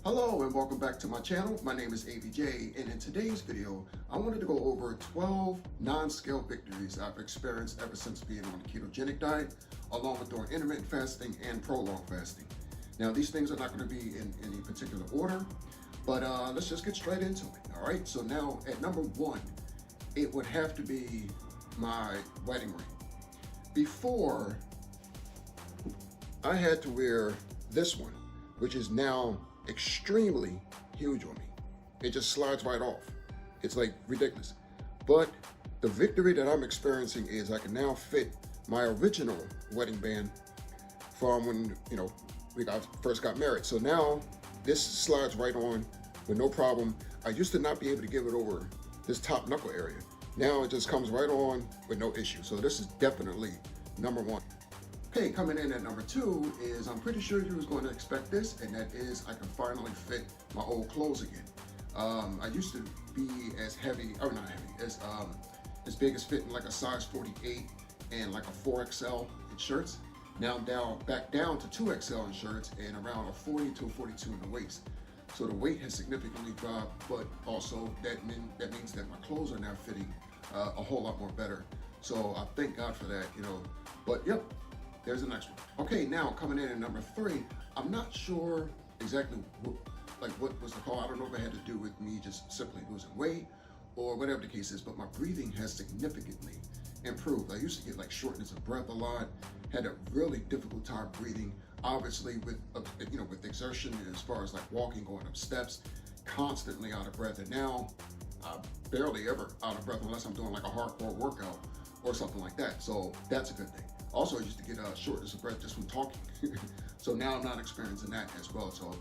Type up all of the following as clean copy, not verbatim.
Hello and welcome back to my channel. My name is ABJ, and in today's video, I wanted to go over 12 non-scale victories I've experienced ever since being on a ketogenic diet, along with doing intermittent fasting and prolonged fasting. Now, these things are not going to be in any particular order, but let's just get straight into it. All right, so now at number one, it would have to be my wedding ring. Before, I had to wear this one, which is now extremely huge on me. It just slides right off. It's like ridiculous. But the victory that I'm experiencing is I can now fit my original wedding band from when, we first got married. So now this slides right on with no problem. I used to not be able to give it over this top knuckle area. Now it just comes right on with no issue. So this is definitely number one. Okay, coming in at number two is, I'm pretty sure you was going to expect this, and that is I can finally fit my old clothes again. I used to be as heavy, or not heavy, as big as fitting like a size 48 and like a 4XL in shirts. Now I'm back down to 2XL in shirts and around a 40 to a 42 in the waist. So the weight has significantly dropped, but also that means that my clothes are now fitting a whole lot more better. So I thank God for that, But yep. There's the next one. Okay, now coming in at number three, I'm not sure exactly what was the call. I don't know if it had to do with me just simply losing weight or whatever the case is, but my breathing has significantly improved. I used to get like shortness of breath a lot, had a really difficult time breathing, obviously with exertion as far as like walking, going up steps, constantly out of breath. And now I'm barely ever out of breath unless I'm doing like a hardcore workout or something like that. So that's a good thing. Also, I used to get shortness of breath just from talking. So now I'm not experiencing that as well. So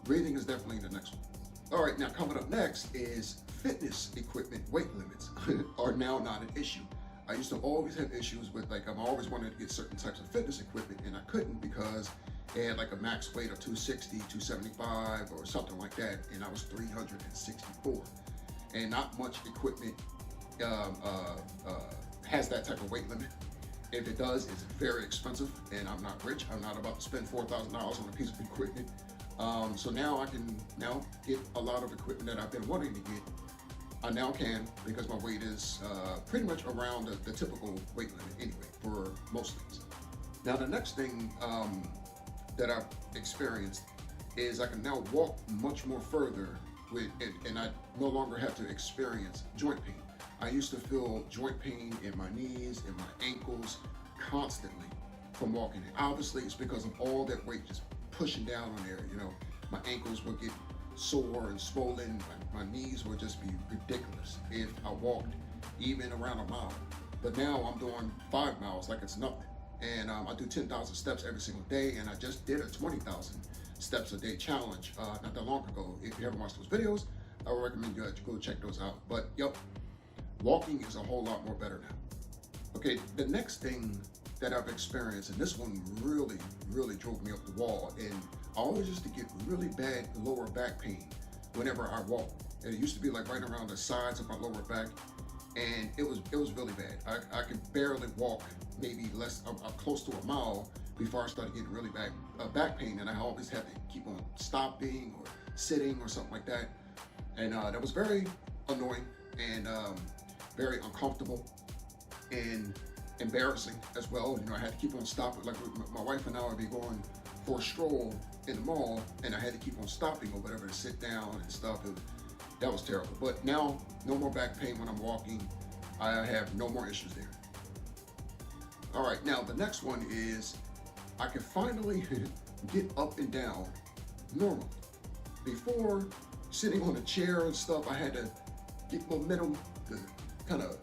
breathing is definitely the next one. All right, now coming up next is fitness equipment weight limits are now not an issue. I used to always have issues with I'm always wanted to get certain types of fitness equipment and I couldn't because it had like a max weight of 260, 275 or something like that. And I was 364. And not much equipment has that type of weight limit. If it does, it's very expensive, and I'm not rich. I'm not about to spend $4,000 on a piece of equipment. So now I can get a lot of equipment that I've been wanting to get. I now can because my weight is pretty much around the typical weight limit anyway for most things. Now the next thing that I've experienced is I can now walk much more further and I no longer have to experience joint pain. I used to feel joint pain in my knees and my ankles constantly from walking. And obviously, it's because of all that weight just pushing down on there. My ankles would get sore and swollen. My knees would just be ridiculous if I walked even around a mile. But now I'm doing 5 miles like it's nothing. And I do 10,000 steps every single day. And I just did a 20,000 steps a day challenge not that long ago. If you haven't watched those videos, I would recommend you go check those out. But yep. Walking is a whole lot more better now. Okay, the next thing that I've experienced, and this one really, really drove me up the wall, and I always used to get really bad lower back pain whenever I walked. And it used to be like right around the sides of my lower back, and it was really bad. I could barely walk maybe close to a mile before I started getting really bad back pain, and I always had to keep on stopping or sitting or something like that. And that was very annoying and very uncomfortable and embarrassing as well. I had to keep on stopping. Like my wife and I would be going for a stroll in the mall, and I had to keep on stopping or whatever to sit down and stuff. That was terrible. But now, no more back pain when I'm walking. I have no more issues there. All right, now the next one is I can finally get up and down normally. Before, sitting on a chair and stuff, I had to get momentum to kind of,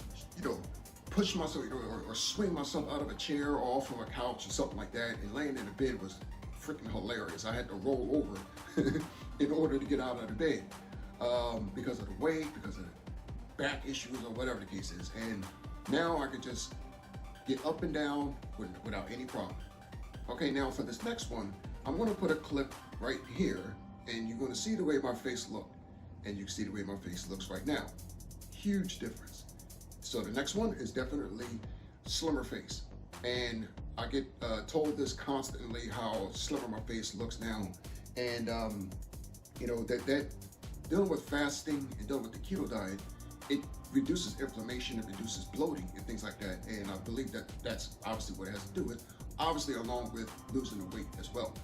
push myself or swing myself out of a chair or off of a couch or something like that. And laying in the bed was freaking hilarious. I had to roll over in order to get out of the bed because of the weight, because of the back issues or whatever the case is. And now I can just get up and down without any problem. Okay, now for this next one, I'm going to put a clip right here, and you're going to see the way my face looked. And you can see the way my face looks right now. Huge difference. So the next one is definitely slimmer face. And I get told this constantly, how slimmer my face looks now. And that dealing with fasting and dealing with the keto diet, it reduces inflammation, it reduces bloating and things like that. And I believe that that's obviously what it has to do with, obviously along with losing the weight as well.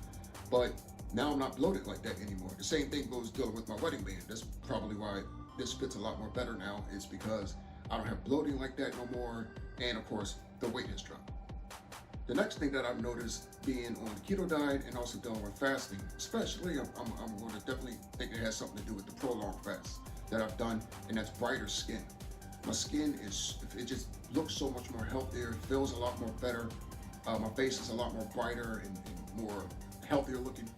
But now I'm not bloated like that anymore. The same thing goes dealing with my wedding band. That's probably why this fits a lot more better now, is because I don't have bloating like that no more. And of course, the weight has dropped. The next thing that I've noticed being on the keto diet and also dealing with fasting, especially, I'm going to definitely think it has something to do with the prolonged fast that I've done, and that's brighter skin. My skin it just looks so much more healthier, it feels a lot more better. My face is a lot more brighter and more healthier looking.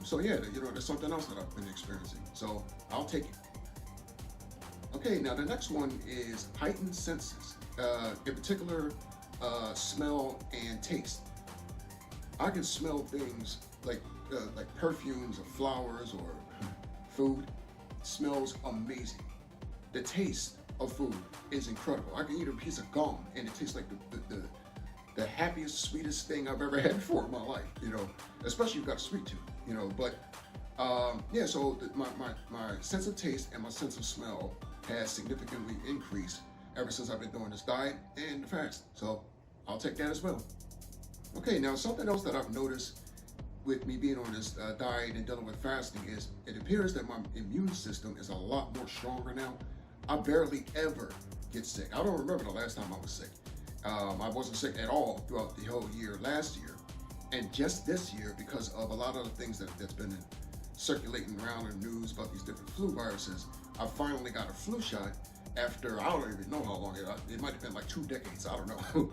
So yeah, there's something else that I've been experiencing. So I'll take it. Okay, now the next one is heightened senses, in particular, smell and taste. I can smell things like perfumes or flowers or food. It smells amazing. The taste of food is incredible. I can eat a piece of gum and it tastes like the happiest, sweetest thing I've ever had before in my life. Especially if you've got a sweet tooth. But yeah. So my sense of taste and my sense of smell has significantly increased ever since I've been doing this diet and the fast. So I'll take that as well. Okay, now something else that I've noticed with me being on this diet and dealing with fasting is it appears that my immune system is a lot more stronger now. I barely ever get sick. I don't remember the last time I was sick. I wasn't sick at all throughout the whole year last year. And just this year, because of a lot of the things that's been circulating around in the news about these different flu viruses, I finally got a flu shot after, I don't even know how long, it might have been like 2 decades, I don't know.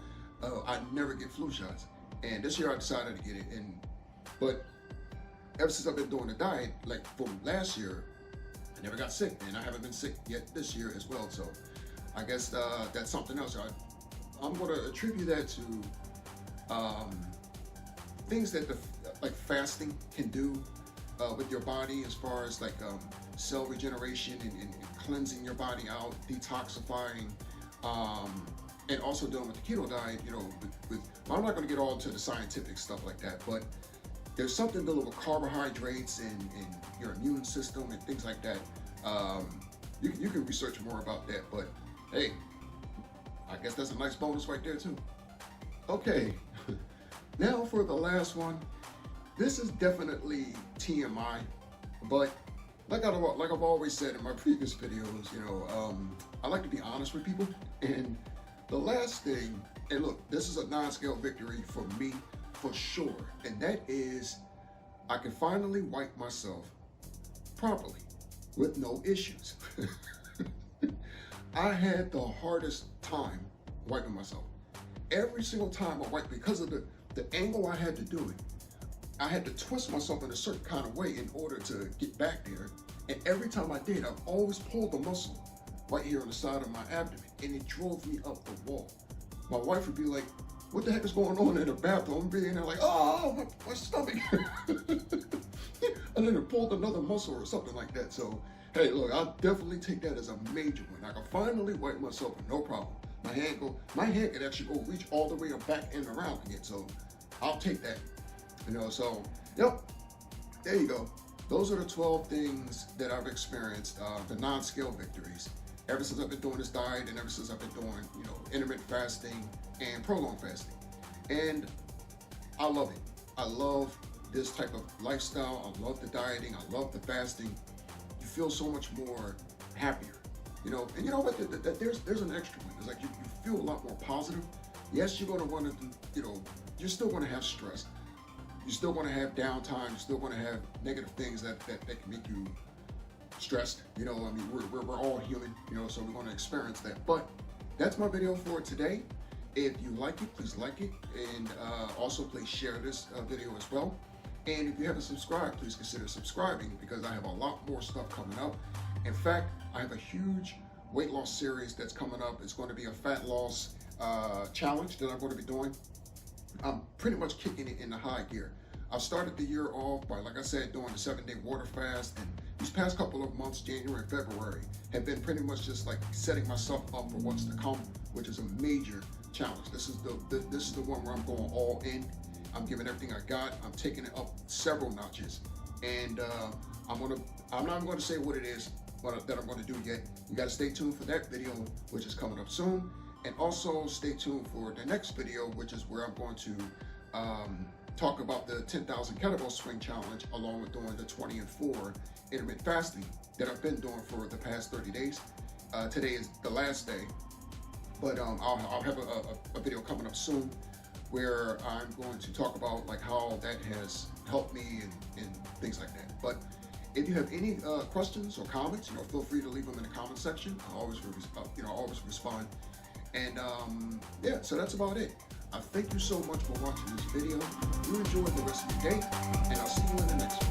I never get flu shots. And this year I decided to get it. But ever since I've been doing the diet, like from last year, I never got sick, and I haven't been sick yet this year as well. So I guess that's something else. I'm going to attribute that to things that like fasting can do with your body, as far as like cell regeneration and cleansing your body out, detoxifying, and also dealing with the keto diet. I'm not going to get all into the scientific stuff like that, but there's something dealing with carbohydrates and your immune system and things like that. You can research more about that, but hey, I guess that's a nice bonus right there too. Okay, now for the last one. This is definitely TMI, but like I've always said in my previous videos, I like to be honest with people. And the last thing, and look, this is a non-scale victory for me, for sure, and that is I can finally wipe myself properly with no issues. I had the hardest time wiping myself. Every single time I wiped, because of the angle I had to do it, I had to twist myself in a certain kind of way in order to get back there. And every time I did, I've always pulled the muscle right here on the side of my abdomen, and it drove me up the wall. My wife would be like, "What the heck is going on in the bathroom?" Being there like, "Oh, my stomach." And then it pulled another muscle or something like that. So, hey, look, I'll definitely take that as a major one. I can finally wipe myself with no problem. My hand could actually go reach all the way back and around again. So I'll take that. So, yep, there you go. Those are the 12 things that I've experienced, the non-scale victories, ever since I've been doing this diet and ever since I've been doing, intermittent fasting and prolonged fasting. And I love it. I love this type of lifestyle. I love the dieting. I love the fasting. You feel so much more happier, and you know what, there's an extra one. It's like you feel a lot more positive. Yes, you're going to want to do, you're still going to have stress. You're still going to have downtime. You're still going to have negative things that can make you stressed. We're all human, so we're going to experience that. But that's my video for today. If you like it, please like it. And also please share this video as well. And if you haven't subscribed, please consider subscribing, because I have a lot more stuff coming up. In fact, I have a huge weight loss series that's coming up. It's going to be a fat loss challenge that I'm going to be doing. I'm pretty much kicking it into high gear. I've started the year off by, like I said, doing the 7-day water fast, and these past couple of months, January and February, have been pretty much just like setting myself up for what's to come, which is a major challenge. This is the one where I'm going all in. I'm giving everything I got. I'm taking it up several notches, and I'm not going to say what it is that I'm going to do yet. You got to stay tuned for that video, which is coming up soon. And also stay tuned for the next video, which is where I'm going to talk about the 10,000 kettlebell swing challenge, along with doing the 20 and 4 intermittent fasting that I've been doing for the past 30 days. Today is the last day, but I'll have a video coming up soon where I'm going to talk about like how that has helped me and things like that. But if you have any questions or comments, feel free to leave them in the comment section. I always respond. And yeah, so that's about it. I thank you so much for watching this video. You enjoy the rest of your day, and I'll see you in the next one.